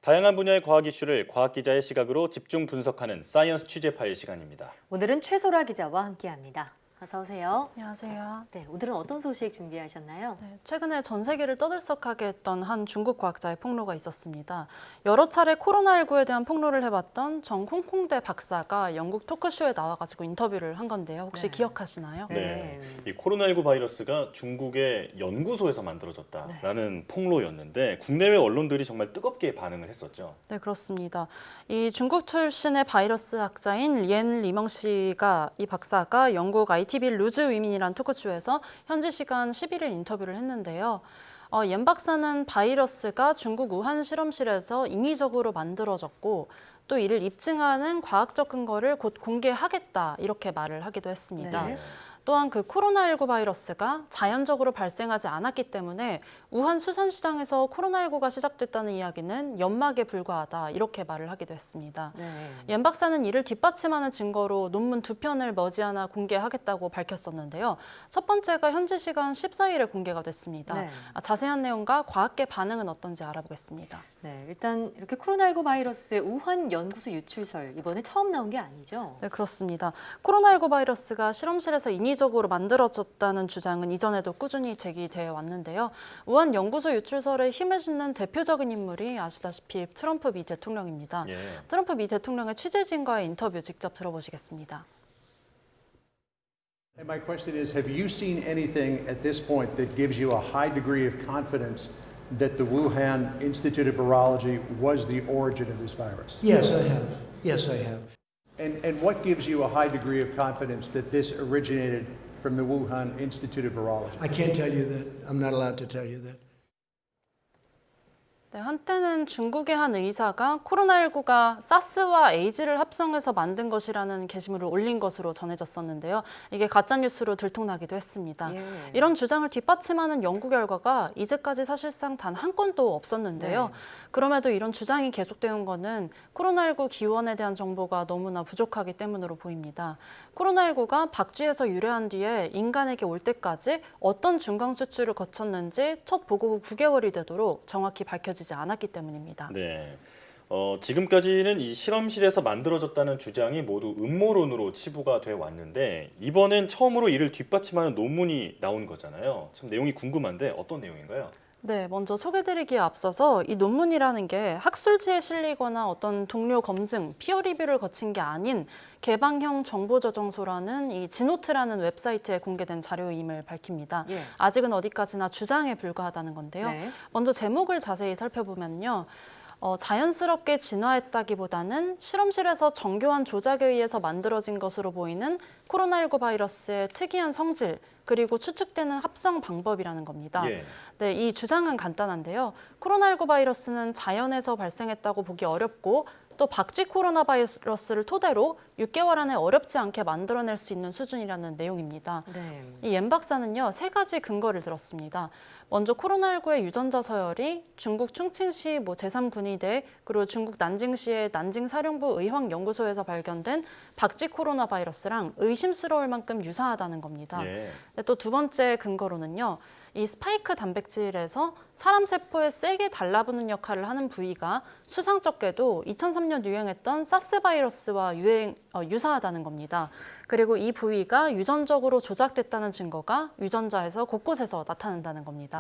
다양한 분야의 과학 이슈를 과학 기자의 시각으로 집중 분석하는 사이언스 취재 파일 시간입니다. 오늘은 최소라 기자와 함께합니다. 어서 오세요. 안녕하세요. 네, 오늘은 어떤 소식 준비하셨나요? 최근에 전 세계를 떠들썩하게 했던 한 중국 과학자의 폭로가 있었습니다. 여러 차례 코로나19에 대한 폭로를 해봤던 정 홍콩대 박사가 영국 토크쇼에 나와가지고 인터뷰를 한 건데요. 혹시 기억하시나요? 네. 이 코로나19 바이러스가 중국의 연구소에서 만들어졌다라는 폭로였는데 국내외 언론들이 정말 뜨겁게 반응을 했었죠. 네, 그렇습니다. 이 중국 출신의 바이러스 학자인 리엔 리멍 씨가 이 박사가 영국 ITV 루즈 위민이라는 토크쇼에서 현지 시간 11일 인터뷰를 했는데요. 옌 박사는 바이러스가 중국 우한 실험실에서 인위적으로 만들어졌고 또 이를 입증하는 과학적 근거를 곧 공개하겠다 이렇게 말을 하기도 했습니다. 네. 또한 그 코로나19 바이러스가 자연적으로 발생하지 않았기 때문에 우한 수산시장에서 코로나19가 시작됐다는 이야기는 연막에 불과하다 이렇게 말을 하기도 했습니다. 옌 박사는 이를 뒷받침하는 증거로 논문 2편을 머지않아 공개하겠다고 밝혔었는데요. 첫 번째가 현지 시간 14일에 공개가 됐습니다. 네. 자세한 내용과 과학계 반응은 어떤지 알아보겠습니다. 네, 일단 이렇게 코로나19 바이러스의 우한 연구소 유출설 이번에 처음 나온 게 아니죠? 네, 그렇습니다. 코로나19 바이러스가 실험실에서 인위적으로 만들어졌다는 주장은 이전에도 꾸준히 제기되어 왔는데요. 우한 연구소 유출설에 힘을 싣는 대표적인 인물이 아시다시피 트럼프 미 대통령입니다. 트럼프 미 대통령의 취재진과의 인터뷰 직접 들어보시겠습니다. And my question is, have you seen anything at this point that gives you a high degree of confidence that the Wuhan Institute of Virology was the origin of this virus? Yes, I have. Yes, I have. And what gives you a high degree of confidence that this originated from the Wuhan Institute of Virology? I can't tell you that. I'm not allowed to tell you that. 네, 한때는 중국의 한 의사가 코로나19가 사스와 에이즈를 합성해서 만든 것이라는 게시물을 올린 것으로 전해졌었는데요. 이게 가짜뉴스로 들통나기도 했습니다. 이런 주장을 뒷받침하는 연구 결과가 이제까지 사실상 단 한 건도 없었는데요. 그럼에도 이런 주장이 계속되는 것은 코로나19 기원에 대한 정보가 너무나 부족하기 때문으로 보입니다. 코로나19가 박쥐에서 유래한 뒤에 인간에게 올 때까지 어떤 중간 수출을 거쳤는지 첫 보고 후 9개월이 되도록 정확히 밝혀지지 않았기 때문입니다. 네. 지금까지는 이 실험실에서 만들어졌다는 주장이 모두 음모론으로 치부가 돼 왔는데 이번엔 처음으로 이를 뒷받침하는 논문이 나온 거잖아요. 참 내용이 궁금한데 어떤 내용인가요? 네, 먼저 소개드리기에 앞서서 이 논문이라는 게 학술지에 실리거나 어떤 동료 검증, 피어 리뷰를 거친 게 아닌 개방형 정보저장소라는 이 지노트라는 웨브사이트에 공개된 자료임을 밝힙니다. 아직은 어디까지나 주장에 불과하다는 건데요. 먼저 제목을 자세히 살펴보면요. 자연스럽게 진화했다기보다는 실험실에서 정교한 조작에 의해서 만들어진 것으로 보이는 코로나19 바이러스의 특이한 성질, 그리고 추측되는 합성 방법이라는 겁니다. 네, 이 주장은 간단한데요. 코로나19 바이러스는 자연에서 발생했다고 보기 어렵고 또 박쥐 코로나 바이러스를 토대로 6개월 안에 어렵지 않게 만들어낼 수 있는 수준이라는 내용입니다. 이 옌 박사는요, 3가지 근거를 들었습니다. 먼저 코로나19의 유전자 서열이 중국 충칭시 제3군의대 그리고 중국 난징시의 난징사령부 의학연구소에서 발견된 박쥐 코로나 바이러스랑 의심스러울 만큼 유사하다는 겁니다. 또 두 번째 근거로는요. 이 스파이크 단백질에서 사람 세포에 세게 달라붙는 역할을 하는 부위가 수상쩍게도 2003년 유행했던 사스 바이러스와 유사하다는 겁니다. 그리고 이 부위가 유전적으로 조작됐다는 증거가 유전자에서 곳곳에서 나타난다는 겁니다.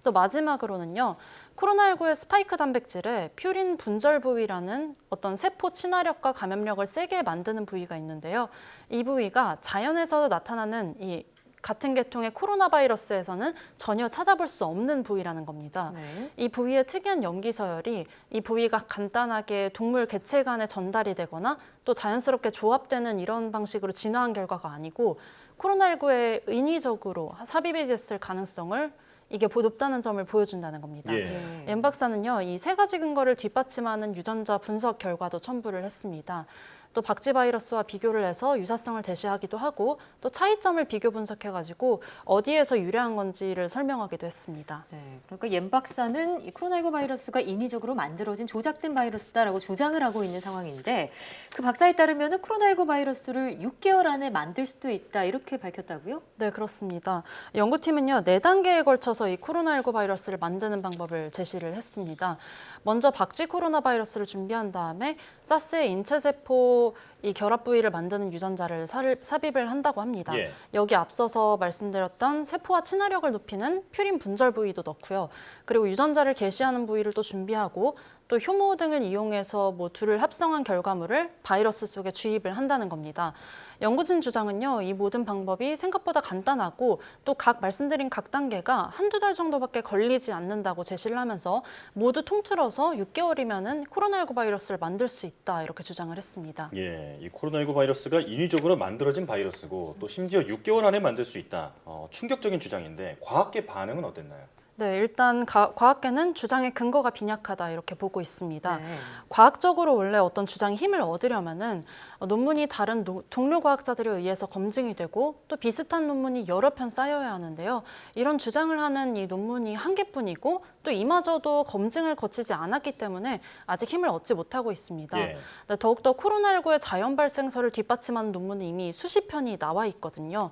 또 마지막으로는요. 코로나19의 스파이크 단백질에 퓨린 분절 부위라는 어떤 세포 친화력과 감염력을 세게 만드는 부위가 있는데요. 이 부위가 자연에서 나타나는 이 같은 계통의 코로나 바이러스에서는 전혀 찾아볼 수 없는 부위라는 겁니다. 이 부위의 특이한 염기 서열이 이 부위가 간단하게 동물 개체 간에 전달이 되거나 또 자연스럽게 조합되는 이런 방식으로 진화한 결과가 아니고 코로나19에 인위적으로 삽입이 됐을 가능성을 이게 높다는 점을 보여준다는 겁니다. 옌 박사는요, 이 3가지 근거를 뒷받침하는 유전자 분석 결과도 첨부를 했습니다. 또 박쥐 바이러스와 비교를 해서 유사성을 제시하기도 하고 또 차이점을 비교 분석해가지고 어디에서 유래한 건지를 설명하기도 했습니다. 네, 그러니까 옌 박사는 이 코로나19 바이러스가 인위적으로 만들어진 조작된 바이러스다라고 주장을 하고 있는 상황인데 그 박사에 따르면 코로나19 바이러스를 6개월 안에 만들 수도 있다 이렇게 밝혔다고요? 네, 그렇습니다. 연구팀은요, 4단계에 걸쳐서 이 코로나19 바이러스를 만드는 방법을 제시를 했습니다. 먼저 박쥐 코로나 바이러스를 준비한 다음에 사스의 인체세포 이 결합 부위를 만드는 유전자를 삽입을 한다고 합니다. 예. 여기 앞서서 말씀드렸던 세포와 친화력을 높이는 퓨린 분절 부위도 넣고요. 그리고 유전자를 게시하는 부위를 또 준비하고 또 효모 등을 이용해서 둘을 합성한 결과물을 바이러스 속에 주입을 한다는 겁니다. 연구진 주장은요, 이 모든 방법이 생각보다 간단하고 또 말씀드린 각 단계가 한두 달 정도밖에 걸리지 않는다고 제시를 하면서 모두 통틀어서 6개월이면은 코로나19 바이러스를 만들 수 있다 이렇게 주장을 했습니다. 예, 이 코로나19 바이러스가 인위적으로 만들어진 바이러스고 또 심지어 6개월 안에 만들 수 있다. 충격적인 주장인데 과학계 반응은 어땠나요? 네, 일단 과학계는 주장의 근거가 빈약하다 이렇게 보고 있습니다. 네. 과학적으로 원래 어떤 주장이 힘을 얻으려면은 논문이 다른 동료 과학자들에 의해서 검증이 되고 또 비슷한 논문이 여러 편 쌓여야 하는데요. 이런 주장을 하는 이 논문이 한 개뿐이고 또 이마저도 검증을 거치지 않았기 때문에 아직 힘을 얻지 못하고 있습니다. 예. 네, 더욱더 코로나19의 자연 발생설을 뒷받침하는 논문이 이미 수십 편이 나와 있거든요.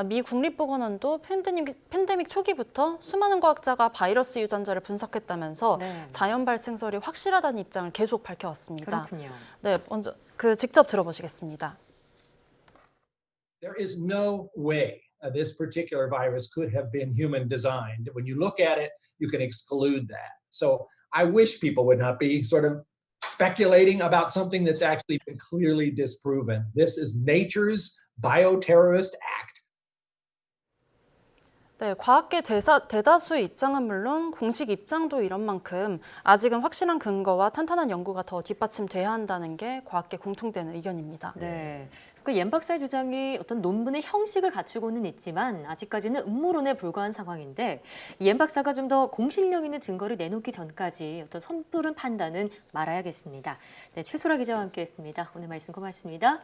미 국립보건원도 팬데믹 초기부터 수많은 과학자가 바이러스 유전자를 분석했다면서 네. 자연 발생설이 확실하다는 입장을 계속 밝혀왔습니다. 그렇군요. 네, 먼저 직접 들어보시겠습니다. There is no way this particular virus could have been human designed. When you look at it, you can exclude that. So I wish people would not be sort of speculating about something that's actually been clearly disproven. This is nature's bioterrorist act. 네, 과학계 대다수의 입장은 물론 공식 입장도 이런 만큼 아직은 확실한 근거와 탄탄한 연구가 더 뒷받침돼야 한다는 게 과학계 공통되는 의견입니다. 네. 그 옌 박사의 주장이 어떤 논문의 형식을 갖추고는 있지만 아직까지는 음모론에 불과한 상황인데 옌 박사가 좀 더 공신력 있는 증거를 내놓기 전까지 어떤 섣부른 판단은 말아야겠습니다. 네, 최소라 기자와 함께했습니다. 오늘 말씀 고맙습니다.